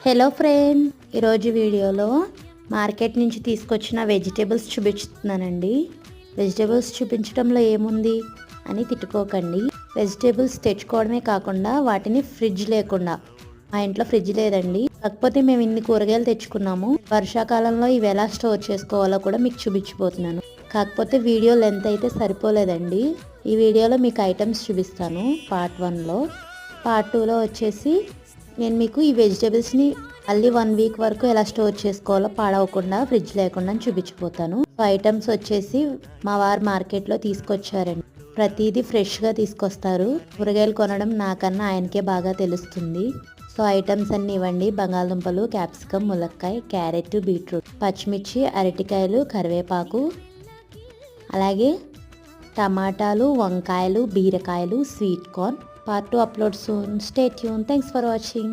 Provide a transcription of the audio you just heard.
Hello friend, ఈరోజు వీడియోలో market నుంచి తీసుకొచ్చిన వెజిటేబుల్స్ చూపిస్తున్నానండి. వెజిటేబుల్స్ చూపించడంలో ఏముంది అని తిట్టుకోకండి. వెజిటేబుల్స్ తెచ్చుకోవడమే కాకుండా వాటిని ఫ్రిడ్జ్ లేకుండా, మా ఇంట్లో ఫ్రిడ్జ్ లేదండి, కాకపోతే మేము ఇన్ని కూరగాయలు తెచ్చుకున్నాము. వర్షాకాలంలో ఇవి ఎలా స్టోర్ చేసుకోవాలో కూడా మీకు చూపించబోతున్నాను. కాకపోతే వీడియో లెంత్ అయితే సరిపోలేదండి. ఈ వీడియోలో మీకు ఐటమ్స్ చూపిస్తాను. పార్ట్ 1లో, పార్ట్ 2లో వచ్చేసి నేను మీకు ఈ వెజిటేబుల్స్ని మళ్ళీ 1 వీక్ వరకు ఎలా స్టోర్ చేసుకోవాలో పాడవకుండా ఫ్రిడ్జ్ లేకుండా చూపించిపోతాను. ఐటమ్స్ వచ్చేసి మా వారు మార్కెట్లో తీసుకొచ్చారండి. ప్రతిదీ ఫ్రెష్గా తీసుకొస్తారు. కూరగాయలు కొనడం నాకన్నా ఆయనకే బాగా తెలుస్తుంది. సో ఐటమ్స్ అన్నీ ఇవ్వండి: బంగాళదుంపలు, క్యాప్సికమ్, ములక్కాయ, క్యారెట్, బీట్రూట్, పచ్చిమిర్చి, అరటికాయలు, కరివేపాకు, అలాగే టమాటాలు, వంకాయలు, బీరకాయలు, sweet corn. Part 2 upload soon. Stay tuned. Thanks for watching.